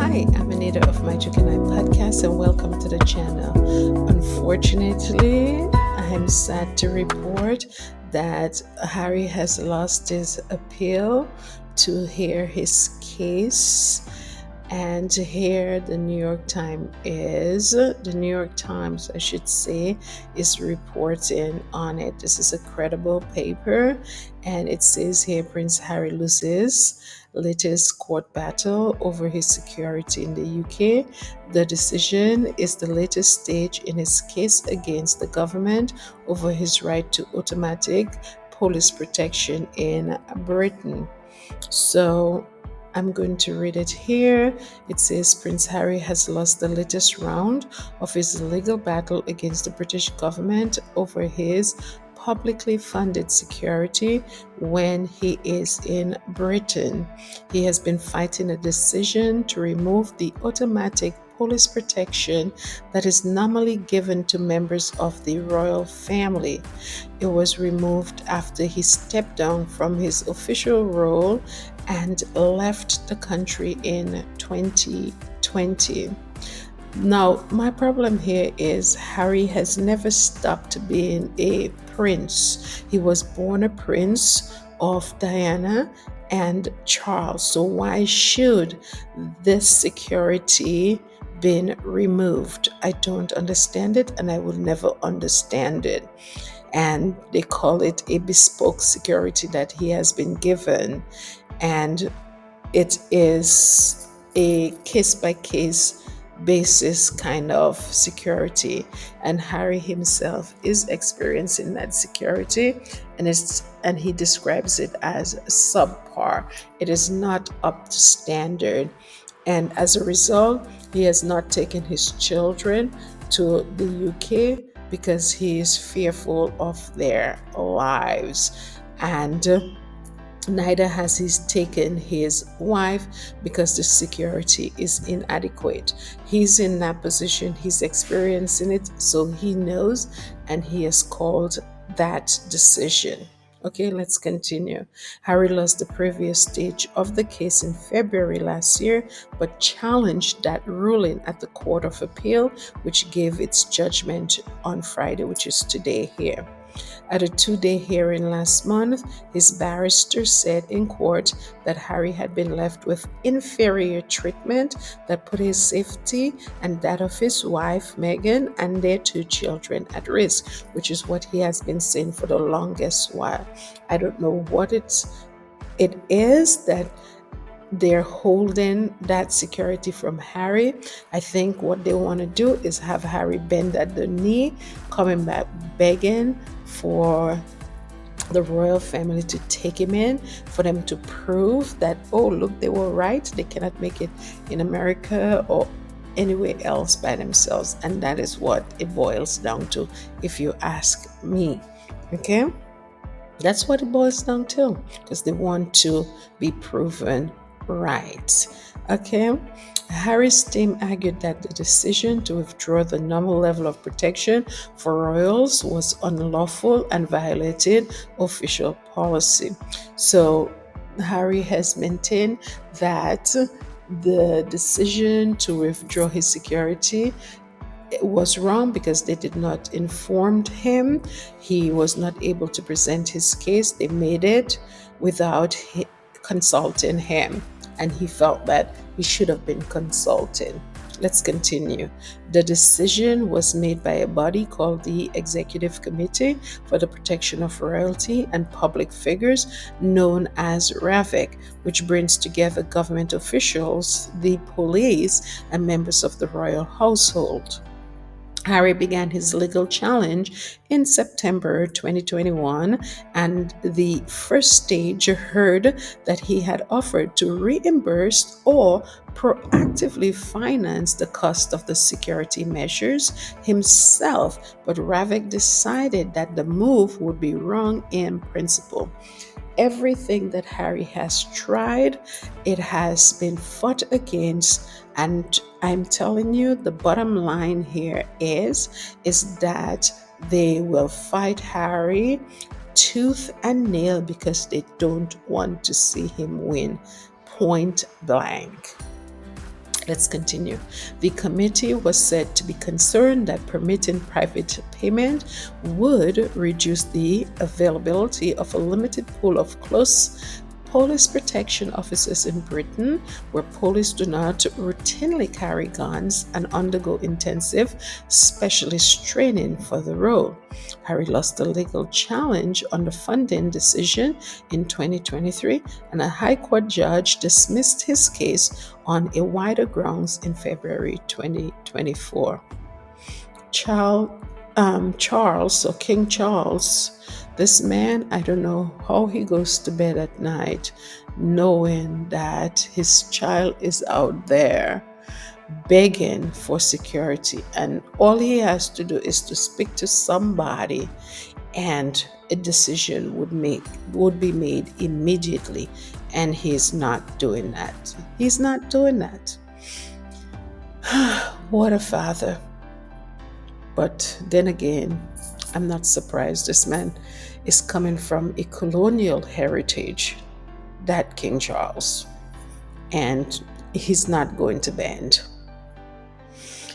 Hi, I'm Anita of My Duke and I podcast, and welcome to the channel. Unfortunately, I am sad to report that Harry has lost his appeal to hear his case. And here the New York Times, I should say, is reporting on it. This is a credible paper, and it says here Prince Harry loses latest court battle over his security in the UK. The decision is the latest stage in his case against the government over his right to automatic police protection in Britain. So I'm going to read it here. It says Prince Harry has lost the latest round of his legal battle against the British government over his publicly funded security when he is in Britain. He has been fighting a decision to remove the automatic police protection that is normally given to members of the royal family. It was removed after he stepped down from his official role and left the country in 2020. Now, my problem here is Harry has never stopped being a prince. He was born a prince of Diana and Charles. So why should this security been removed? I don't understand it, and I will never understand it. And they call it a bespoke security that he has been given, and it is a case by case basis kind of security, and Harry himself is experiencing that security, and he describes it as subpar. It is not up to standard, and as a result he has not taken his children to the UK because he is fearful of their lives, and neither has he taken his wife because the security is inadequate. He's in that position, he's experiencing it, so he knows, and he has called that decision. Okay, let's continue. Harry lost the previous stage of the case in February last year, but challenged that ruling at the Court of Appeal, which gave its judgment on Friday, which is today here. At a 2-day hearing last month, his barrister said in court that Harry had been left with inferior treatment that put his safety and that of his wife, Meghan, and their 2 children at risk, which is what he has been saying for the longest while. I don't know what it is that they're holding that security from Harry. I think what they want to do is have Harry bend at the knee, coming back begging for the royal family to take him in, for them to prove that, oh, look, they were right. They cannot make it in America or anywhere else by themselves. And that is what it boils down to, if you ask me. Okay? That's what it boils down to, because they want to be proven right. Okay. Harry's team argued that the decision to withdraw the normal level of protection for royals was unlawful and violated official policy. So Harry has maintained that the decision to withdraw his security was wrong because they did not inform him. He was not able to present his case. They made it without consulting him, and he felt that he should have been consulted. Let's continue. The decision was made by a body called the Executive Committee for the Protection of Royalty and Public Figures, known as RAVIC, which brings together government officials, the police, and members of the royal household. Harry began his legal challenge in September 2021, and the first stage heard that he had offered to reimburse or proactively finance the cost of the security measures himself, but Ravik decided that the move would be wrong in principle. Everything that Harry has tried, it has been fought against, and I'm telling you, the bottom line here is that they will fight Harry tooth and nail because they don't want to see him win, point blank. Let's continue. The committee was said to be concerned that permitting private payment would reduce the availability of a limited pool of close police protection officers in Britain, where police do not routinely carry guns and undergo intensive specialist training for the role. Harry lost the legal challenge on the funding decision in 2023, and a High Court judge dismissed his case on a wider grounds in February 2024. Charles, so King Charles, this man, I don't know how he goes to bed at night knowing that his child is out there begging for security, and all he has to do is to speak to somebody and a decision would be made immediately, and he's not doing that. He's not doing that. What a father. But then again, I'm not surprised. This man is coming from a colonial heritage, that King Charles, and he's not going to bend.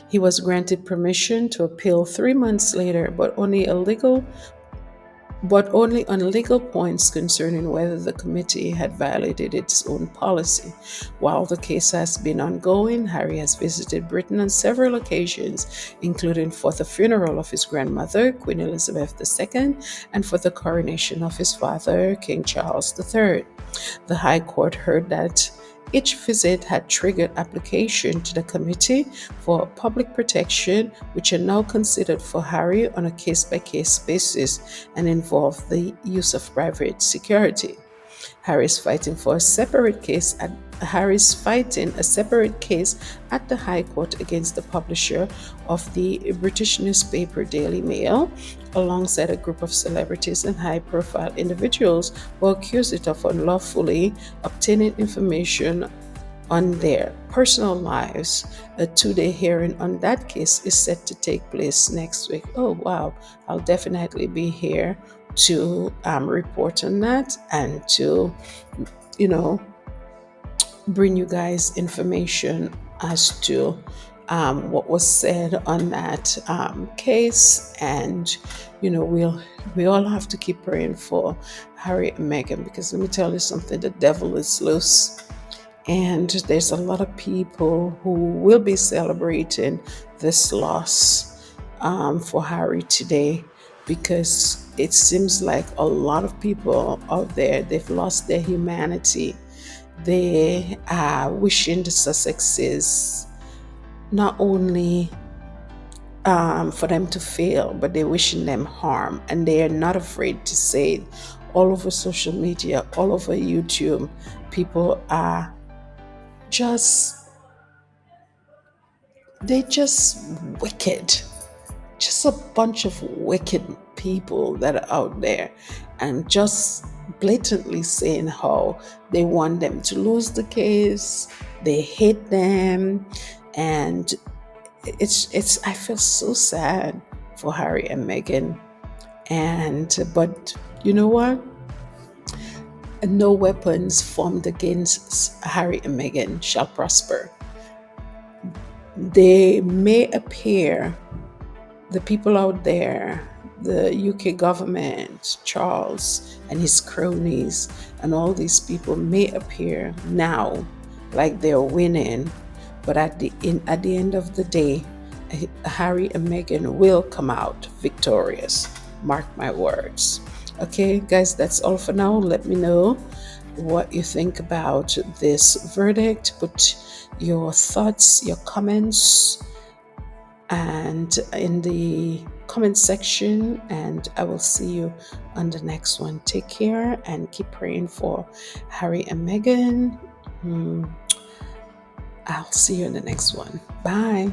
He was granted permission to appeal 3 months later, but only on legal points concerning whether the committee had violated its own policy. While the case has been ongoing, Harry has visited Britain on several occasions, including for the funeral of his grandmother, Queen Elizabeth II, and for the coronation of his father, King Charles III. The High Court heard that each visit had triggered application to the Committee for Public Protection, which are now considered for Harry on a case-by-case basis and involve the use of private security. Harry's fighting a separate case at the High Court against the publisher of the British newspaper Daily Mail, alongside a group of celebrities and high-profile individuals who accuse it of unlawfully obtaining information on their personal lives. A 2-day hearing on that case is set to take place next week. Oh, wow. I'll definitely be here to report on that and to, bring you guys information as to what was said on that case. And we all have to keep praying for Harry and Meghan, because let me tell you something, the devil is loose. And there's a lot of people who will be celebrating this loss for Harry today, because it seems like a lot of people out there, they've lost their humanity. They are wishing the Sussexes not only for them to fail, but they're wishing them harm, and they are not afraid to say it. All over social media, all over YouTube, people are they're just wicked. Just a bunch of wicked people that are out there, and just blatantly saying how they want them to lose the case, they hate them, and I feel so sad for Harry and Meghan. But you know what? No weapons formed against Harry and Meghan shall prosper. They may appear, the people out there, the UK government, Charles and his cronies, and all these people may appear now like they're winning, but at the end of the day, Harry and Meghan will come out victorious. Mark my words. Okay, guys, that's all for now. Let me know what you think about this verdict. Put your thoughts, your comments, and in the comment section, and I will see you on the next one. Take care and keep praying for Harry and Meghan. I'll see you in the next one. Bye.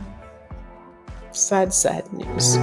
Sad news.